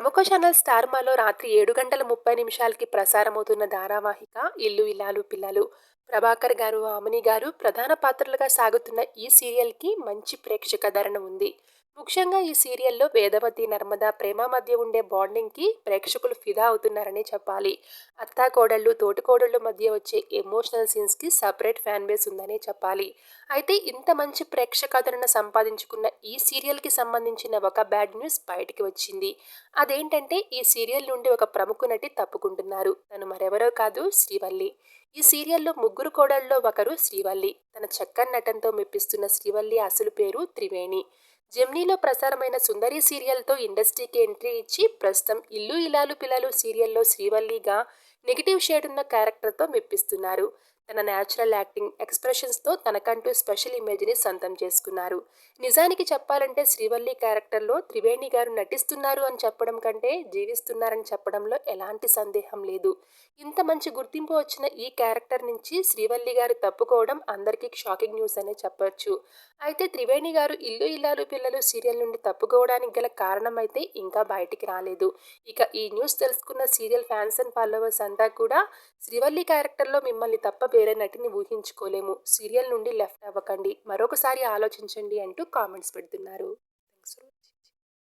ప్రముఖ ఛానల్ స్టార్మాలో రాత్రి 7 గంటల 30 నిమిషాలకి ప్రసారమవుతున్న ధారావాహిక ఇల్లు ఇల్లాలు పిల్లలు. ప్రభాకర్ గారు, ఆమని గారు ప్రధాన పాత్రలుగా సాగుతున్న ఈ సీరియల్కి మంచి ప్రేక్షకాదరణ ఉంది. ముఖ్యంగా ఈ సీరియల్లో వేదవతి, నర్మద ప్రేమ మధ్య ఉండే బాండింగ్కి ప్రేక్షకులు ఫిదా అవుతున్నారని చెప్పాలి. అత్తా కోడళ్ళు, తోటికోడళ్ళు మధ్య వచ్చే ఎమోషనల్ సీన్స్కి సపరేట్ ఫ్యాన్ బేస్ ఉందనే చెప్పాలి. అయితే ఇంత మంచి ప్రేక్షకాదరణ సంపాదించుకున్న ఈ సీరియల్కి సంబంధించిన ఒక బ్యాడ్ న్యూస్ బయటికి వచ్చింది. అదేంటంటే ఈ సీరియల్ నుండి ఒక ప్రముఖ నటి తప్పుకుంటున్నారు. తను మరెవరో కాదు, శ్రీవల్లి. ఈ సీరియల్లో ముగ్గురు కోడళ్ళలో ఒకరు శ్రీవల్లి. తన చక్కని నటనతో మెప్పిస్తున్న శ్రీవల్లి అసలు పేరు త్రివేణి. జెమినీలో ప్రసారమైన సుందరి సీరియల్తో ఇండస్ట్రీకి ఎంట్రీ ఇచ్చి ప్రస్తుతం ఇల్లు ఇలాలు పిల్లలు సీరియల్లో శ్రీవల్లిగా నెగిటివ్ షేడ్ ఉన్న క్యారెక్టర్తో మెప్పిస్తున్నారు. తన న్యాచురల్ యాక్టింగ్, ఎక్స్ప్రెషన్స్తో తనకంటూ స్పెషల్ ఇమేజ్ని సొంతం చేసుకున్నారు. నిజానికి చెప్పాలంటే శ్రీవల్లి క్యారెక్టర్లో త్రివేణి గారు నటిస్తున్నారు అని చెప్పడం కంటే జీవిస్తున్నారని చెప్పడంలో ఎలాంటి సందేహం లేదు. ఇంత మంచి గుర్తింపు వచ్చిన ఈ క్యారెక్టర్ నుంచి శ్రీవల్లి గారు తప్పుకోవడం అందరికీ షాకింగ్ న్యూస్ అనే చెప్పొచ్చు. అయితే త్రివేణి గారు ఇల్లు ఇల్లాలు పిల్లలు సీరియల్ నుండి తప్పుకోవడానికి గల కారణం అయితే ఇంకా బయటికి రాలేదు. ఇక ఈ న్యూస్ తెలుసుకున్న సీరియల్ ఫ్యాన్స్ అండ్ ఫాలోవర్స్ అంతా కూడా శ్రీవల్లి క్యారెక్టర్లో మిమ్మల్ని తప్ప వేరే నటిని ఊహించుకోలేము, సీరియల్ నుండి లెఫ్ట్ అవ్వకండి, మరొకసారి ఆలోచించండి అంటూ కామెంట్స్ పెడుతున్నారు. థ్యాంక్స్.